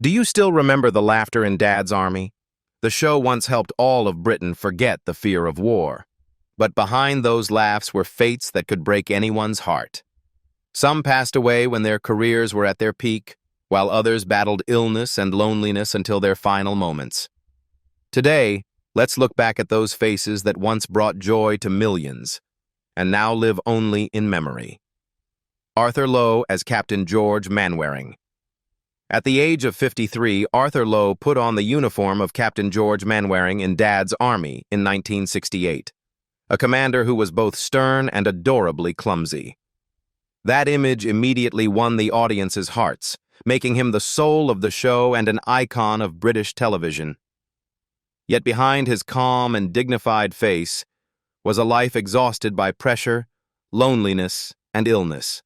Do you still remember the laughter in Dad's Army? The show once helped all of Britain forget the fear of war. But behind those laughs were fates that could break anyone's heart. Some passed away when their careers were at their peak, while others battled illness and loneliness until their final moments. Today, let's look back at those faces that once brought joy to millions, and now live only in memory. Arthur Lowe as Captain George Mainwaring. At the age of 53, Arthur Lowe put on the uniform of Captain George Mainwaring in Dad's Army in 1968, a commander who was both stern and adorably clumsy. That image immediately won the audience's hearts, making him the soul of the show and an icon of British television. Yet behind his calm and dignified face was a life exhausted by pressure, loneliness, and illness.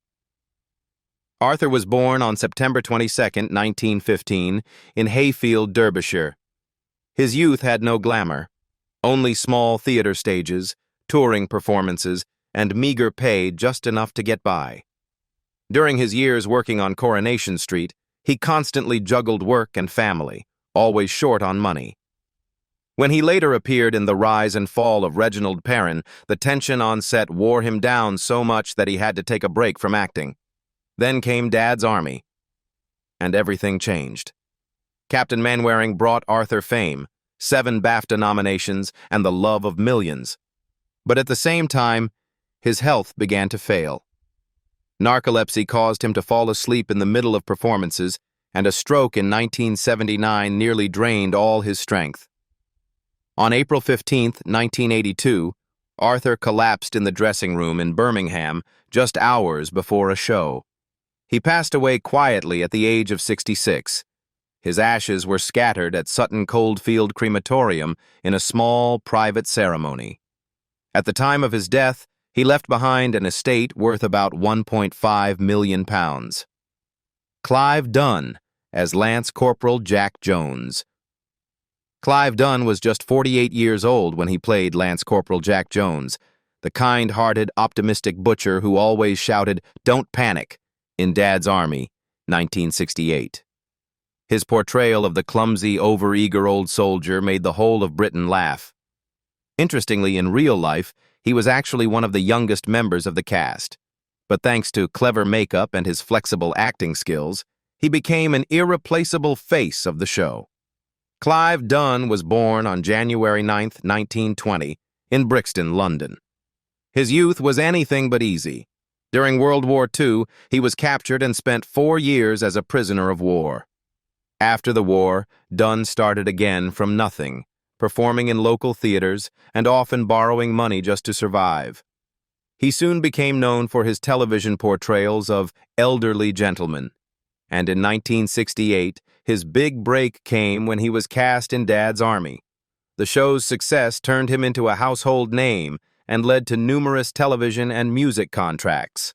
Arthur was born on September 22, 1915, in Hayfield, Derbyshire. His youth had no glamour, only small theater stages, touring performances, and meager pay just enough to get by. During his years working on Coronation Street, he constantly juggled work and family, always short on money. When he later appeared in The Rise and Fall of Reginald Perrin, the tension on set wore him down so much that he had to take a break from acting. Then came Dad's Army, and everything changed. Captain Mainwaring brought Arthur fame, 7 BAFTA nominations, and the love of millions. But at the same time, his health began to fail. Narcolepsy caused him to fall asleep in the middle of performances, and a stroke in 1979 nearly drained all his strength. On April 15, 1982, Arthur collapsed in the dressing room in Birmingham just hours before a show. He passed away quietly at the age of 66. His ashes were scattered at Sutton Coldfield Crematorium in a small, private ceremony. At the time of his death, he left behind an estate worth about £1.5 million. Clive Dunn as Lance Corporal Jack Jones. Clive Dunn was just 48 years old when he played Lance Corporal Jack Jones, the kind-hearted, optimistic butcher who always shouted, "Don't panic," in Dad's Army, 1968. His portrayal of the clumsy, overeager old soldier made the whole of Britain laugh. Interestingly, in real life, he was actually one of the youngest members of the cast. But thanks to clever makeup and his flexible acting skills, he became an irreplaceable face of the show. Clive Dunn was born on January 9, 1920, in Brixton, London. His youth was anything but easy. During World War II, he was captured and spent 4 years as a prisoner of war. After the war, Dunn started again from nothing, performing in local theaters and often borrowing money just to survive. He soon became known for his television portrayals of elderly gentlemen, and in 1968, his big break came when he was cast in Dad's Army. The show's success turned him into a household name and led to numerous television and music contracts.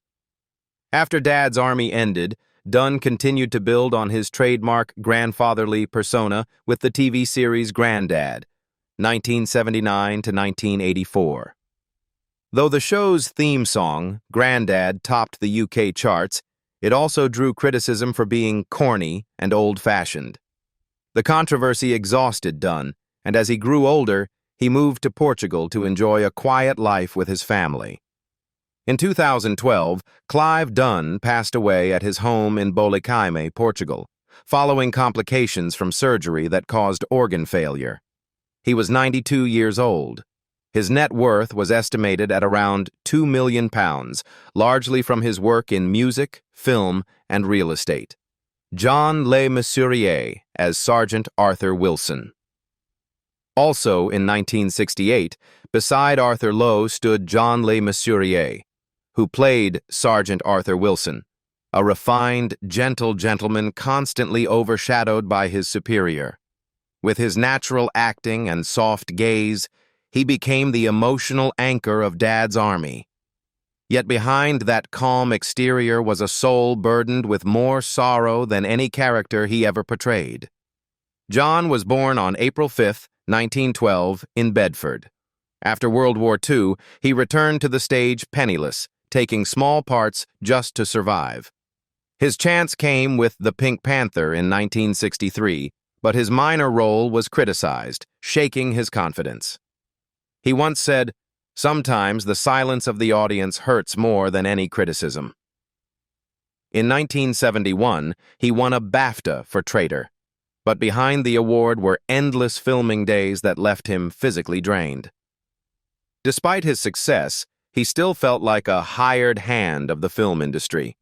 After Dad's Army ended, Dunn continued to build on his trademark grandfatherly persona with the TV series Grandad, 1979 to 1984. Though the show's theme song, Grandad, topped the UK charts, it also drew criticism for being corny and old-fashioned. The controversy exhausted Dunn, and as he grew older, he moved to Portugal to enjoy a quiet life with his family. In 2012, Clive Dunn passed away at his home in Bolecaime, Portugal, following complications from surgery that caused organ failure. He was 92 years old. His net worth was estimated at around £2 million, largely from his work in music, film, and real estate. John Le Mesurier as Sergeant Arthur Wilson. Also in 1968, beside Arthur Lowe stood John Le Mesurier, who played Sergeant Arthur Wilson, a refined, gentle gentleman constantly overshadowed by his superior. With his natural acting and soft gaze, he became the emotional anchor of Dad's Army. Yet behind that calm exterior was a soul burdened with more sorrow than any character he ever portrayed. John was born on April 5, 1912, in Bedford. After World War II, he returned to the stage penniless, taking small parts just to survive. His chance came with The Pink Panther in 1963, but his minor role was criticized, shaking his confidence. He once said, "Sometimes the silence of the audience hurts more than any criticism." In 1971, he won a BAFTA for Traitor, but behind the award were endless filming days that left him physically drained. Despite his success, he still felt like a hired hand of the film industry.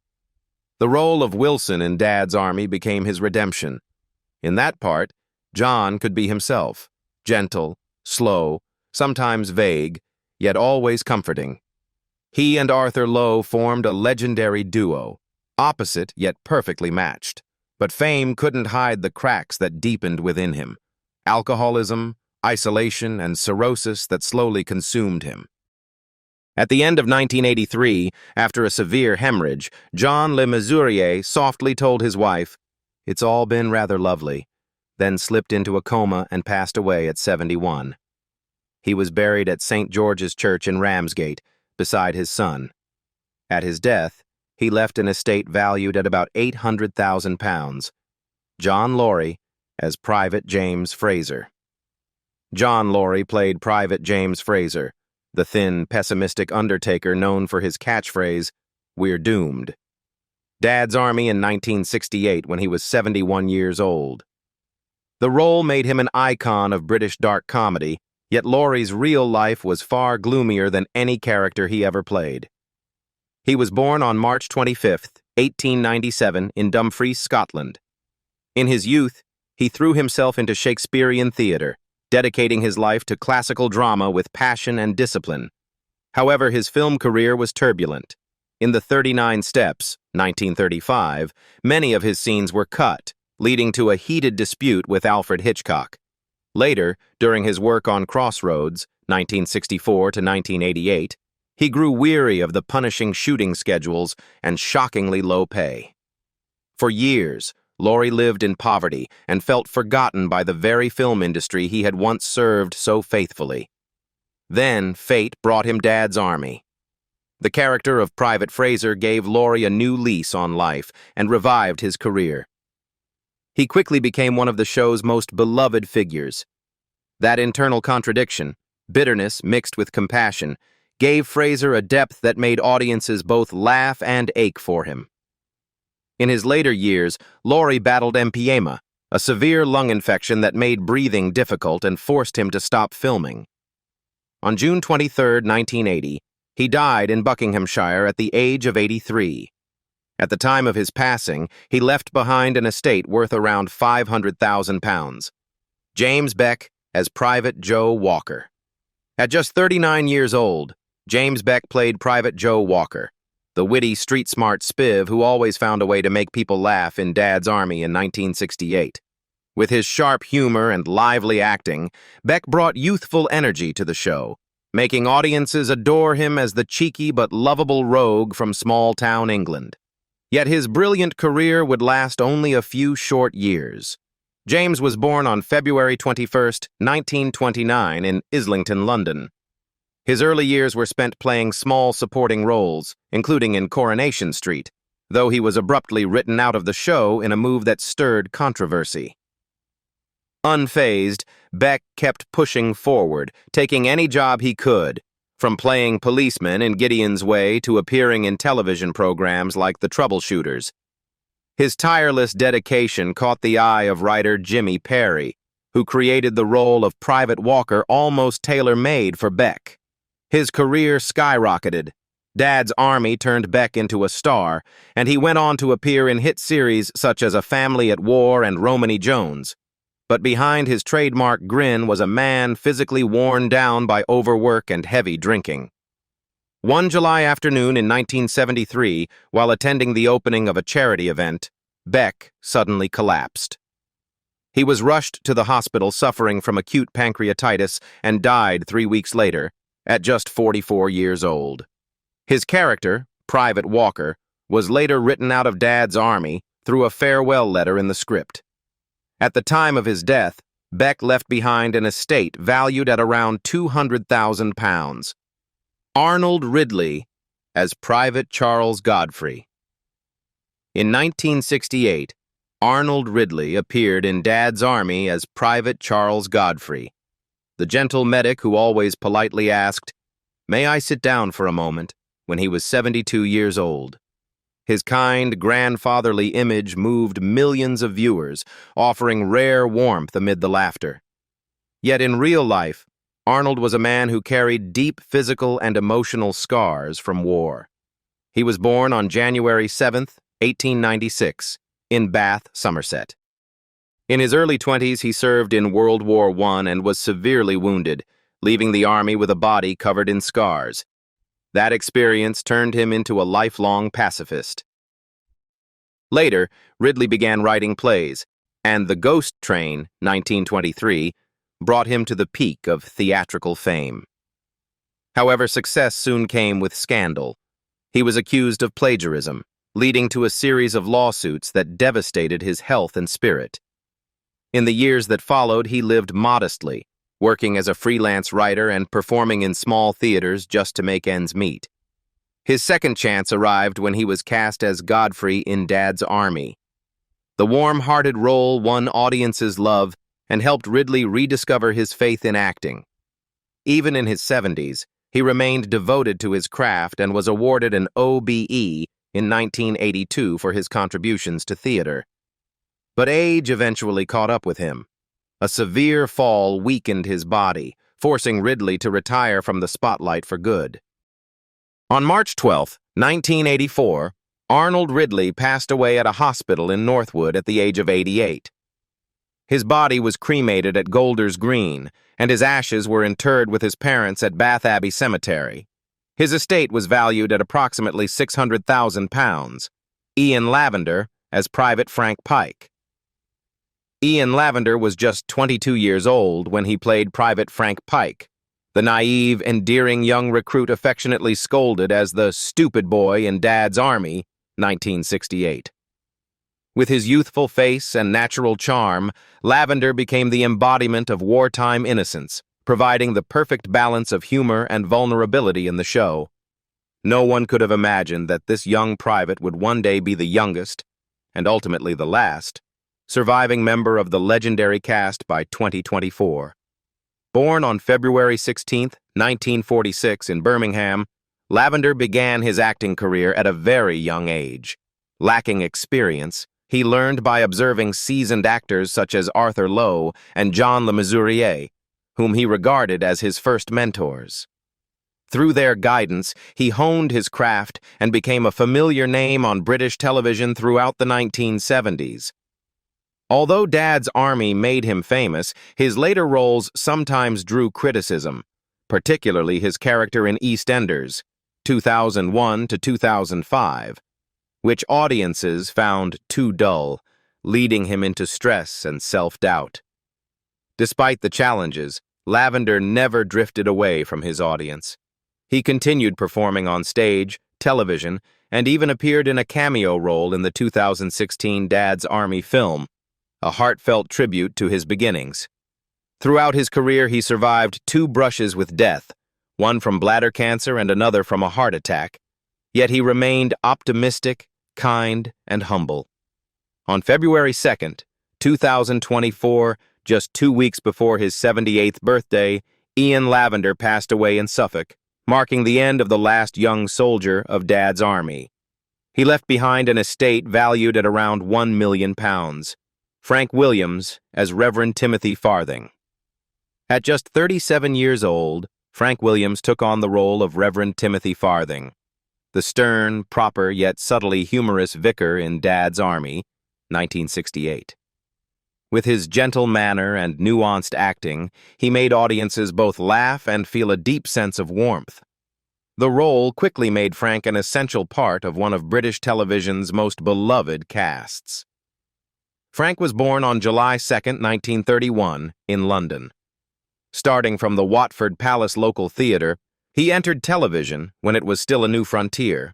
The role of Wilson in Dad's Army became his redemption. In that part, John could be himself, gentle, slow, sometimes vague, yet always comforting. He and Arthur Lowe formed a legendary duo, opposite yet perfectly matched. But fame couldn't hide the cracks that deepened within him. Alcoholism, isolation, and cirrhosis that slowly consumed him. At the end of 1983, after a severe hemorrhage, John Le Mesurier softly told his wife, "It's all been rather lovely," then slipped into a coma and passed away at 71. He was buried at St. George's Church in Ramsgate, beside his son. At his death, he left an estate valued at about £800,000. John Laurie as Private James Fraser. John Laurie played Private James Fraser, the thin, pessimistic undertaker known for his catchphrase, "We're doomed." Dad's Army in 1968 when he was 71 years old. The role made him an icon of British dark comedy, yet Laurie's real life was far gloomier than any character he ever played. He was born on March 25, 1897, in Dumfries, Scotland. In his youth, he threw himself into Shakespearean theatre, dedicating his life to classical drama with passion and discipline. However, his film career was turbulent. In The 39 Steps, 1935, many of his scenes were cut, leading to a heated dispute with Alfred Hitchcock. Later, during his work on Crossroads, 1964 to 1988, he grew weary of the punishing shooting schedules and shockingly low pay. For years, Laurie lived in poverty and felt forgotten by the very film industry he had once served so faithfully. Then, fate brought him Dad's Army. The character of Private Fraser gave Laurie a new lease on life and revived his career. He quickly became one of the show's most beloved figures. That internal contradiction, bitterness mixed with compassion, gave Fraser a depth that made audiences both laugh and ache for him. In his later years, Laurie battled emphysema, a severe lung infection that made breathing difficult and forced him to stop filming. On June 23, 1980, he died in Buckinghamshire at the age of 83. At the time of his passing, he left behind an estate worth around £500,000. James Beck as Private Joe Walker. At just 39 years old, James Beck played Private Joe Walker, the witty, street-smart spiv who always found a way to make people laugh in Dad's Army in 1968. With his sharp humor and lively acting, Beck brought youthful energy to the show, making audiences adore him as the cheeky but lovable rogue from small-town England. Yet his brilliant career would last only a few short years. James was born on February 21, 1929, in Islington, London. His early years were spent playing small supporting roles, including in Coronation Street, though he was abruptly written out of the show in a move that stirred controversy. Unfazed, Beck kept pushing forward, taking any job he could, from playing policeman in Gideon's Way to appearing in television programs like The Troubleshooters. His tireless dedication caught the eye of writer Jimmy Perry, who created the role of Private Walker almost tailor-made for Beck. His career skyrocketed. Dad's Army turned Beck into a star, and he went on to appear in hit series such as A Family at War and Romany Jones. But behind his trademark grin was a man physically worn down by overwork and heavy drinking. One July afternoon in 1973, while attending the opening of a charity event, Beck suddenly collapsed. He was rushed to the hospital suffering from acute pancreatitis and died 3 weeks later, at just 44 years old. His character, Private Walker, was later written out of Dad's Army through a farewell letter in the script. At the time of his death, Beck left behind an estate valued at around £200,000. Arnold Ridley as Private Charles Godfrey. In 1968, Arnold Ridley appeared in Dad's Army as Private Charles Godfrey, the gentle medic who always politely asked, "May I sit down for a moment?" when he was 72 years old. His kind, grandfatherly image moved millions of viewers, offering rare warmth amid the laughter. Yet in real life, Arnold was a man who carried deep physical and emotional scars from war. He was born on January 7th, 1896, in Bath, Somerset. In his early 20s, he served in World War I and was severely wounded, leaving the army with a body covered in scars. That experience turned him into a lifelong pacifist. Later, Ridley began writing plays, and The Ghost Train, 1923, brought him to the peak of theatrical fame. However, success soon came with scandal. He was accused of plagiarism, leading to a series of lawsuits that devastated his health and spirit. In the years that followed, he lived modestly, working as a freelance writer and performing in small theaters just to make ends meet. His second chance arrived when he was cast as Godfrey in Dad's Army. The warm-hearted role won audiences' love and helped Ridley rediscover his faith in acting. Even in his 70s, he remained devoted to his craft and was awarded an OBE in 1982 for his contributions to theater. But age eventually caught up with him. A severe fall weakened his body, forcing Ridley to retire from the spotlight for good. On March 12, 1984, Arnold Ridley passed away at a hospital in Northwood at the age of 88. His body was cremated at Golders Green, and his ashes were interred with his parents at Bath Abbey Cemetery. His estate was valued at approximately £600,000. Ian Lavender as Private Frank Pike. Ian Lavender was just 22 years old when he played Private Frank Pike, the naive, endearing young recruit affectionately scolded as the stupid boy in Dad's Army, 1968. With his youthful face and natural charm, Lavender became the embodiment of wartime innocence, providing the perfect balance of humor and vulnerability in the show. No one could have imagined that this young private would one day be the youngest, and ultimately the last, surviving member of the legendary cast by 2024. Born on February 16, 1946 in Birmingham, Lavender began his acting career at a very young age. Lacking experience, he learned by observing seasoned actors such as Arthur Lowe and John le Mesurier, whom he regarded as his first mentors. Through their guidance, he honed his craft and became a familiar name on British television throughout the 1970s. Although Dad's Army made him famous, his later roles sometimes drew criticism, particularly his character in EastEnders, 2001 to 2005, which audiences found too dull, leading him into stress and self-doubt. Despite the challenges, Lavender never drifted away from his audience. He continued performing on stage, television, and even appeared in a cameo role in the 2016 Dad's Army film, a heartfelt tribute to his beginnings. Throughout his career, he survived 2 brushes with death, one from bladder cancer and another from a heart attack, yet he remained optimistic, kind, and humble. On February 2nd, 2024, just 2 weeks before his 78th birthday, Ian Lavender passed away in Suffolk, marking the end of the last young soldier of Dad's Army. He left behind an estate valued at around £1 million. Frank Williams as Reverend Timothy Farthing. At just 37 years old, Frank Williams took on the role of Reverend Timothy Farthing, the stern, proper, yet subtly humorous vicar in Dad's Army, 1968. With his gentle manner and nuanced acting, he made audiences both laugh and feel a deep sense of warmth. The role quickly made Frank an essential part of one of British television's most beloved casts. Frank was born on July 2, 1931, in London. Starting from the Watford Palace local theatre, he entered television when it was still a new frontier.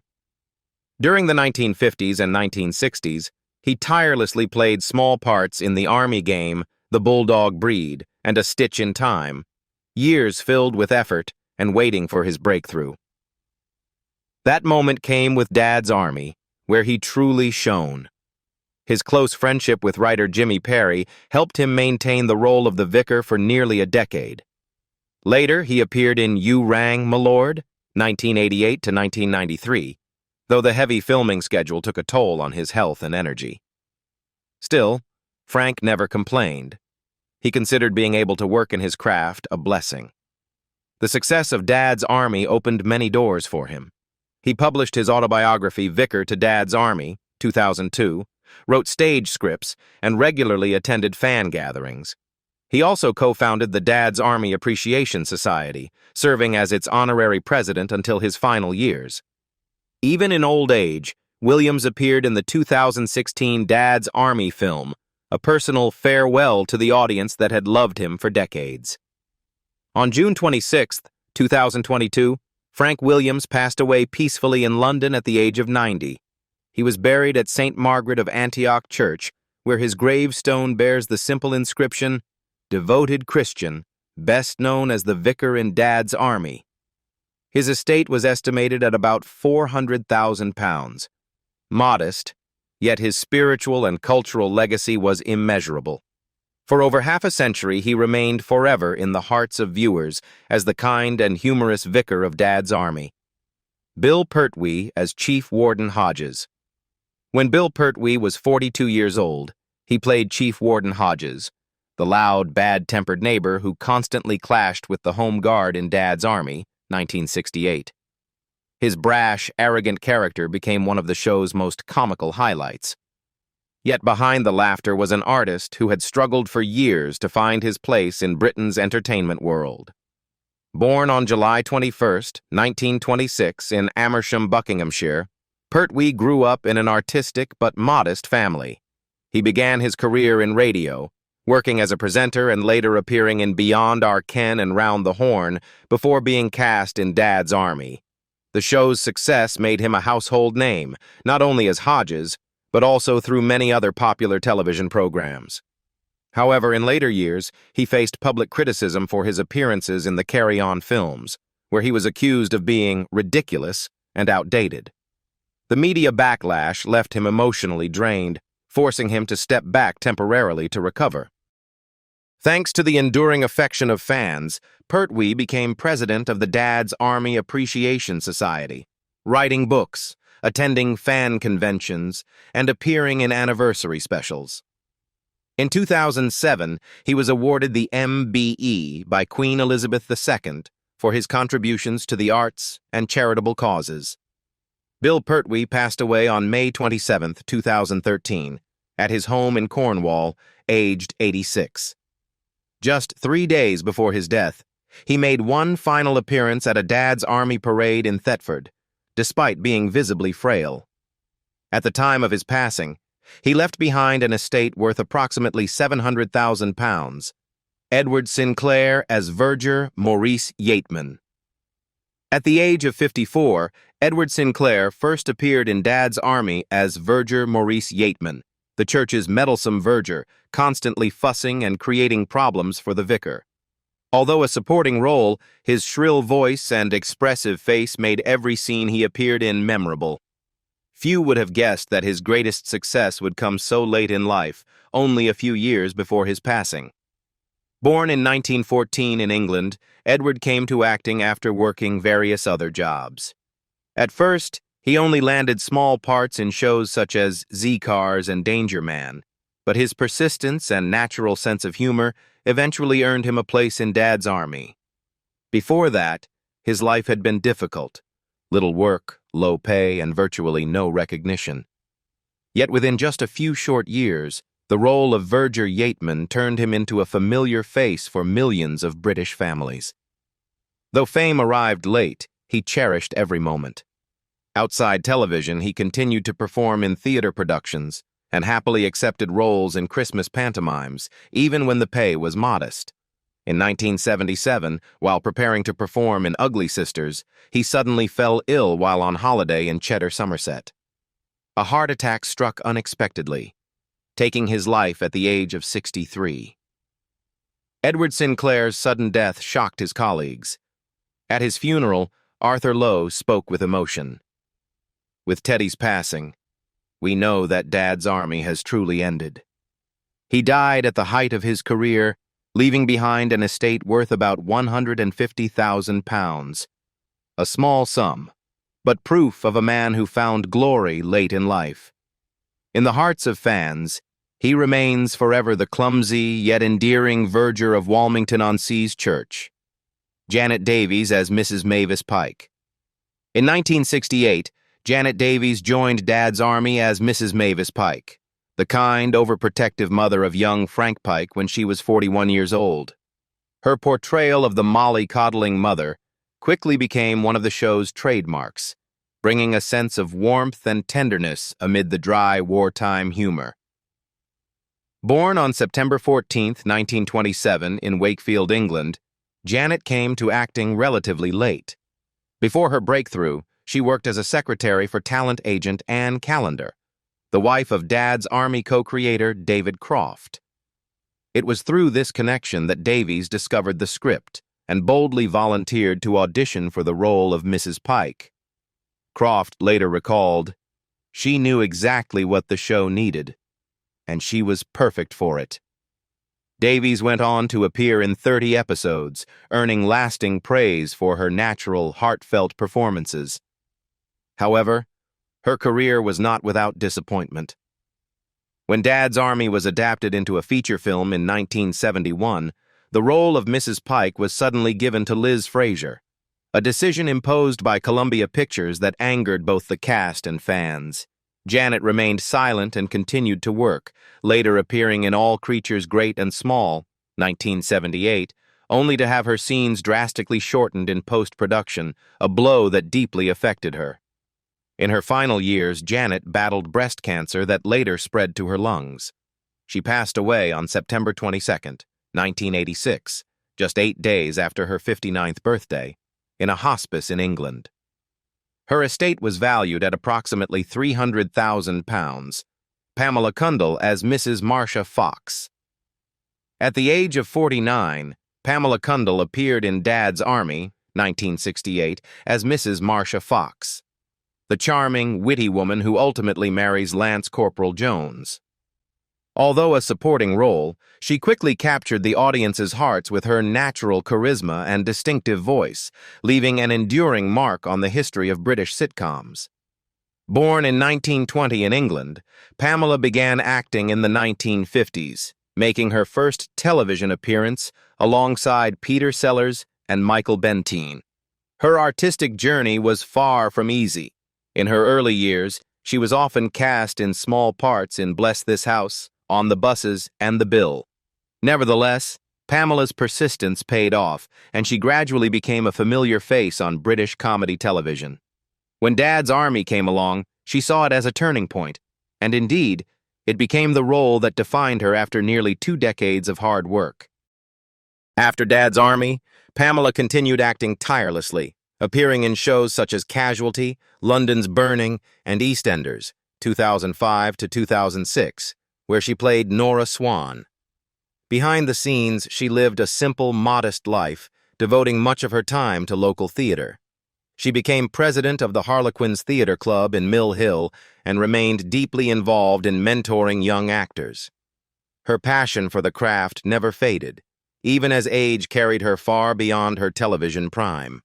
During the 1950s and 1960s, he tirelessly played small parts in the Army game, The Bulldog Breed, and A Stitch in Time, years filled with effort and waiting for his breakthrough. That moment came with Dad's Army, where he truly shone. His close friendship with writer Jimmy Perry helped him maintain the role of the Vicar for nearly a decade. Later, he appeared in You Rang, My Lord, 1988 to 1993, though the heavy filming schedule took a toll on his health and energy. Still, Frank never complained. He considered being able to work in his craft a blessing. The success of Dad's Army opened many doors for him. He published his autobiography Vicar to Dad's Army, 2002, wrote stage scripts, and regularly attended fan gatherings. He also co-founded the Dad's Army Appreciation Society, serving as its honorary president until his final years. Even in old age, Williams appeared in the 2016 Dad's Army film, a personal farewell to the audience that had loved him for decades. On June 26, 2022, Frank Williams passed away peacefully in London at the age of 90. He was buried at St. Margaret of Antioch Church, where his gravestone bears the simple inscription, "Devoted Christian, best known as the Vicar in Dad's Army." His estate was estimated at about £400,000. Modest, yet his spiritual and cultural legacy was immeasurable. For over half a century, he remained forever in the hearts of viewers as the kind and humorous Vicar of Dad's Army. Bill Pertwee as Chief Warden Hodges. When Bill Pertwee was 42 years old, he played Chief Warden Hodges, the loud, bad-tempered neighbor who constantly clashed with the Home Guard in Dad's Army, 1968. His brash, arrogant character became one of the show's most comical highlights. Yet behind the laughter was an artist who had struggled for years to find his place in Britain's entertainment world. Born on July 21, 1926, in Amersham, Buckinghamshire, Pertwee grew up in an artistic but modest family. He began his career in radio, working as a presenter and later appearing in Beyond Our Ken and Round the Horn before being cast in Dad's Army. The show's success made him a household name, not only as Hodges, but also through many other popular television programs. However, in later years, he faced public criticism for his appearances in the Carry On films, where he was accused of being ridiculous and outdated. The media backlash left him emotionally drained, forcing him to step back temporarily to recover. Thanks to the enduring affection of fans, Pertwee became president of the Dad's Army Appreciation Society, writing books, attending fan conventions, and appearing in anniversary specials. In 2007, he was awarded the MBE by Queen Elizabeth II for his contributions to the arts and charitable causes. Bill Pertwee passed away on May 27, 2013, at his home in Cornwall, aged 86. Just 3 days before his death, he made one final appearance at a Dad's Army parade in Thetford, despite being visibly frail. At the time of his passing, he left behind an estate worth approximately £700,000. Edward Sinclair as Verger Maurice Yeatman. At the age of 54, Edward Sinclair first appeared in Dad's Army as Verger Maurice Yeatman, the church's meddlesome verger, constantly fussing and creating problems for the vicar. Although a supporting role, his shrill voice and expressive face made every scene he appeared in memorable. Few would have guessed that his greatest success would come so late in life, only a few years before his passing. Born in 1914 in England, Edward came to acting after working various other jobs. At first, he only landed small parts in shows such as Z-Cars and Danger Man, but his persistence and natural sense of humor eventually earned him a place in Dad's Army. Before that, his life had been difficult. Little work, low pay, and virtually no recognition. Yet within just a few short years, the role of Verger Yeatman turned him into a familiar face for millions of British families. Though fame arrived late, he cherished every moment. Outside television, he continued to perform in theater productions and happily accepted roles in Christmas pantomimes, even when the pay was modest. In 1977, while preparing to perform in Ugly Sisters, he suddenly fell ill while on holiday in Cheddar, Somerset. A heart attack struck unexpectedly, taking his life at the age of 63. Edward Sinclair's sudden death shocked his colleagues. At his funeral, Arthur Lowe spoke with emotion. With Teddy's passing, we know that Dad's army has truly ended. He died at the height of his career, leaving behind an estate worth about £150,000. A small sum, but proof of a man who found glory late in life. In the hearts of fans, he remains forever the clumsy yet endearing verger of Walmington-on-Sea's church. Janet Davies as Mrs. Mavis Pike. In 1968, Janet Davies joined Dad's army as Mrs. Mavis Pike, the kind, overprotective mother of young Frank Pike when she was 41 years old. Her portrayal of the molly-coddling mother quickly became one of the show's trademarks, bringing a sense of warmth and tenderness amid the dry wartime humor. Born on September 14, 1927, in Wakefield, England, Janet came to acting relatively late. Before her breakthrough, she worked as a secretary for talent agent Anne Callender, the wife of Dad's Army co-creator David Croft. It was through this connection that Davies discovered the script and boldly volunteered to audition for the role of Mrs. Pike. Croft later recalled, "She knew exactly what the show needed, and she was perfect for it." Davies went on to appear in 30 episodes, earning lasting praise for her natural, heartfelt performances. However, her career was not without disappointment. When Dad's Army was adapted into a feature film in 1971, the role of Mrs. Pike was suddenly given to Liz Fraser, a decision imposed by Columbia Pictures that angered both the cast and fans. Janet remained silent and continued to work, later appearing in All Creatures Great and Small, 1978, only to have her scenes drastically shortened in post-production, a blow that deeply affected her. In her final years, Janet battled breast cancer that later spread to her lungs. She passed away on September 22, 1986, just 8 days after her 59th birthday, in a hospice in England. Her estate was valued at approximately £300,000. Pamela Cundell as Mrs. Marcia Fox. At the age of 49, Pamela Cundell appeared in Dad's Army, 1968, as Mrs. Marcia Fox, the charming, witty woman who ultimately marries Lance Corporal Jones. Although a supporting role, she quickly captured the audience's hearts with her natural charisma and distinctive voice, leaving an enduring mark on the history of British sitcoms. Born in 1920 in England, Pamela began acting in the 1950s, making her first television appearance alongside Peter Sellers and Michael Bentine. Her artistic journey was far from easy. In her early years, she was often cast in small parts in Bless This House, On the Buses, and The Bill. Nevertheless, Pamela's persistence paid off, and she gradually became a familiar face on British comedy television. When Dad's Army came along, she saw it as a turning point, and indeed, it became the role that defined her after nearly 2 decades of hard work. After Dad's Army, Pamela continued acting tirelessly, appearing in shows such as Casualty, London's Burning, and EastEnders, 2005 to 2006, where she played Nora Swan. Behind the scenes, she lived a simple, modest life, devoting much of her time to local theater. She became president of the Harlequins Theater Club in Mill Hill and remained deeply involved in mentoring young actors. Her passion for the craft never faded, even as age carried her far beyond her television prime.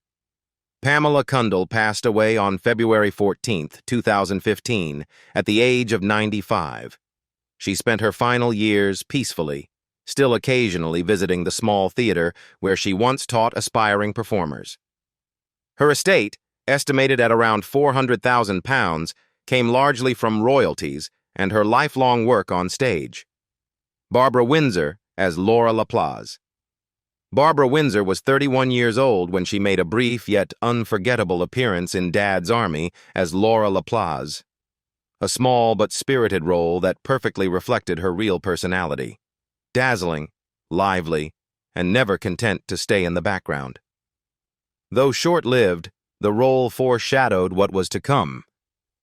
Pamela Cundell passed away on February 14, 2015, at the age of 95. She spent her final years peacefully, still occasionally visiting the small theater where she once taught aspiring performers. Her estate, estimated at around £400,000, came largely from royalties and her lifelong work on stage. Barbara Windsor as Laura Plaz. Barbara Windsor was 31 years old when she made a brief yet unforgettable appearance in Dad's Army as Laura Plaz, a small but spirited role that perfectly reflected her real personality, dazzling, lively, and never content to stay in the background. Though short-lived, the role foreshadowed what was to come.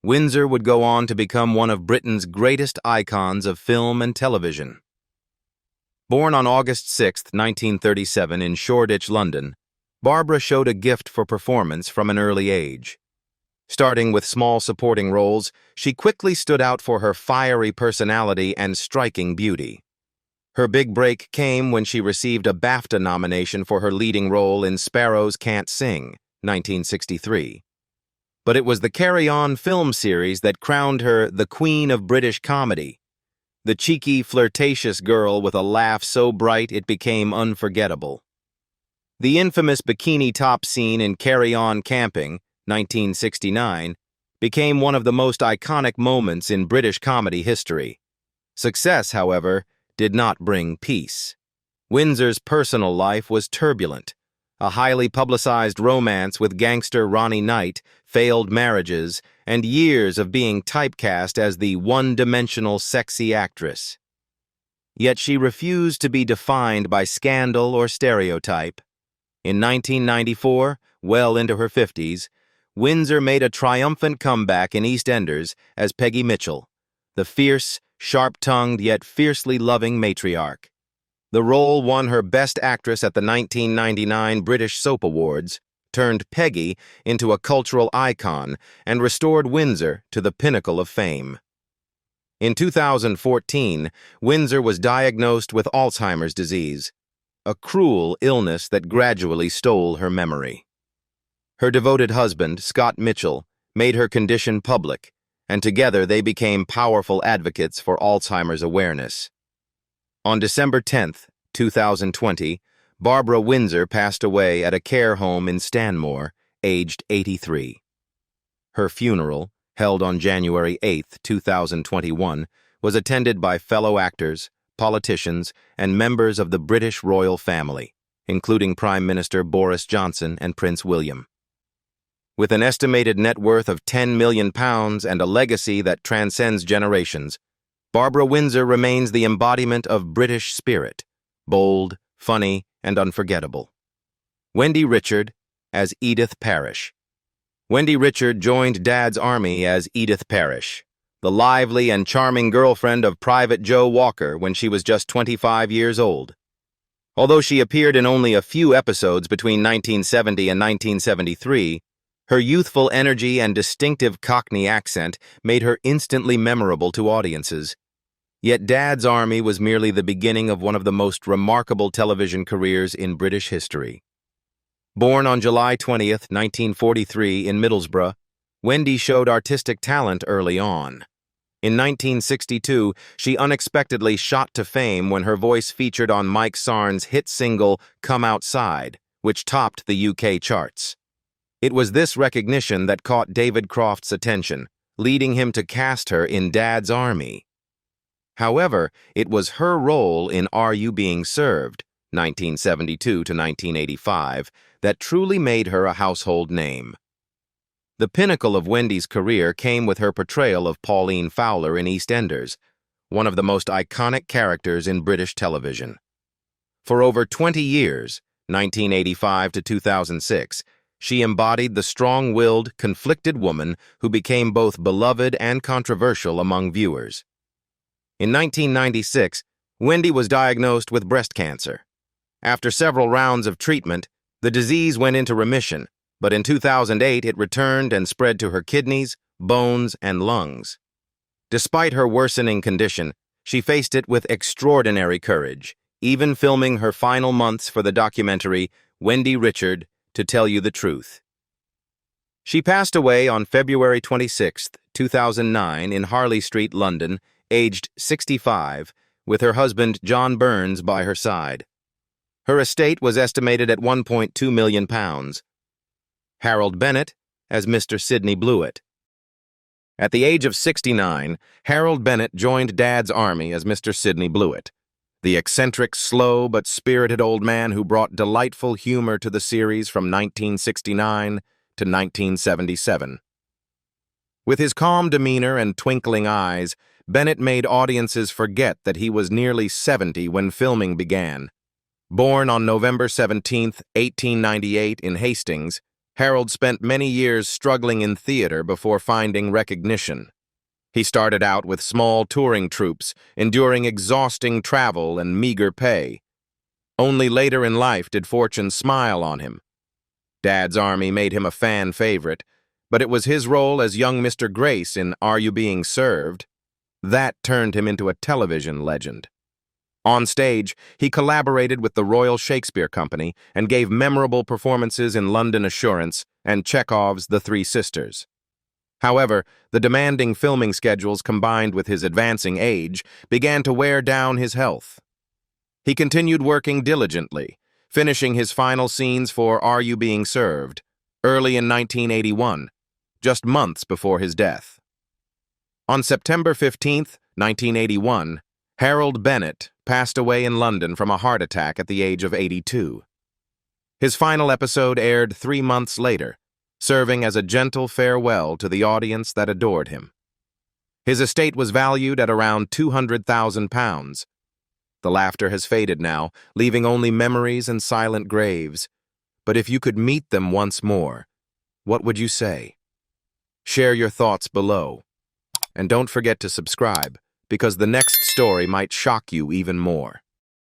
Windsor would go on to become one of Britain's greatest icons of film and television. Born on August 6, 1937 in Shoreditch, London, Barbara showed a gift for performance from an early age. Starting with small supporting roles, she quickly stood out for her fiery personality and striking beauty. Her big break came when she received a BAFTA nomination for her leading role in Sparrows Can't Sing, 1963. But it was the Carry On film series that crowned her the Queen of British Comedy, the cheeky, flirtatious girl with a laugh so bright it became unforgettable. The infamous bikini top scene in Carry On Camping, 1969, became one of the most iconic moments in British comedy history. Success, however, did not bring peace. Windsor's personal life was turbulent. A highly publicized romance with gangster Ronnie Knight, failed marriages, and years of being typecast as the one-dimensional sexy actress. Yet she refused to be defined by scandal or stereotype. In 1994, well into her 50s, Windsor made a triumphant comeback in EastEnders as Peggy Mitchell, the fierce, sharp-tongued yet fiercely loving matriarch. The role won her Best Actress at the 1999 British Soap Awards, turned Peggy into a cultural icon, and restored Windsor to the pinnacle of fame. In 2014, Windsor was diagnosed with Alzheimer's disease, a cruel illness that gradually stole her memory. Her devoted husband, Scott Mitchell, made her condition public, and together they became powerful advocates for Alzheimer's awareness. On December 10, 2020, Barbara Windsor passed away at a care home in Stanmore, aged 83. Her funeral, held on January 8, 2021, was attended by fellow actors, politicians, and members of the British royal family, including Prime Minister Boris Johnson and Prince William. With an estimated net worth of £10 million and a legacy that transcends generations, Barbara Windsor remains the embodiment of British spirit, bold, funny, and unforgettable. Wendy Richard as Edith Parish. Wendy Richard joined Dad's army as Edith Parish, the lively and charming girlfriend of Private Joe Walker when she was just 25 years old. Although she appeared in only a few episodes between 1970 and 1973, her youthful energy and distinctive Cockney accent made her instantly memorable to audiences. Yet Dad's Army was merely the beginning of one of the most remarkable television careers in British history. Born on July 20, 1943 in Middlesbrough, Wendy showed artistic talent early on. In 1962, she unexpectedly shot to fame when her voice featured on Mike Sarn's hit single Come Outside, which topped the UK charts. It was this recognition that caught David Croft's attention, leading him to cast her in Dad's Army. However, it was her role in Are You Being Served, 1972 to 1985, that truly made her a household name. The pinnacle of Wendy's career came with her portrayal of Pauline Fowler in EastEnders, one of the most iconic characters in British television. For over 20 years, 1985 to 2006, she embodied the strong-willed, conflicted woman who became both beloved and controversial among viewers. In 1996, Wendy was diagnosed with breast cancer. After several rounds of treatment, the disease went into remission, but in 2008 it returned and spread to her kidneys, bones, and lungs. Despite her worsening condition, she faced it with extraordinary courage, even filming her final months for the documentary Wendy Richard, To Tell You the Truth. She passed away on February 26, 2009 in Harley Street, London, aged 65, with her husband John Burns by her side. Her estate was estimated at £1.2 million. Harold Bennett as Mr. Sidney Bluett. At the age of 69, Harold Bennett joined Dad's Army as Mr. Sidney Bluett, the eccentric, slow but spirited old man who brought delightful humor to the series from 1969 to 1977. With his calm demeanor and twinkling eyes, Bennett made audiences forget that he was nearly 70 when filming began. Born on November 17, 1898 in Hastings, Harold spent many years struggling in theater before finding recognition. He started out with small touring troupes, enduring exhausting travel and meager pay. Only later in life did fortune smile on him. Dad's Army made him a fan favorite, But it was his role as young Mr. Grace in Are You Being Served? That turned him into a television legend. On stage, he collaborated with the Royal Shakespeare Company and gave memorable performances in London Assurance and Chekhov's The Three Sisters. However, the demanding filming schedules combined with his advancing age began to wear down his health. He continued working diligently, finishing his final scenes for Are You Being Served? Early in 1981, just months before his death. On September 15, 1981, Harold Bennett passed away in London from a heart attack at the age of 82. His final episode aired 3 months later, serving as a gentle farewell to the audience that adored him. His estate was valued at around £200,000. The laughter has faded now, leaving only memories and silent graves. But if you could meet them once more, what would you say? Share your thoughts below. And don't forget to subscribe, because the next story might shock you even more.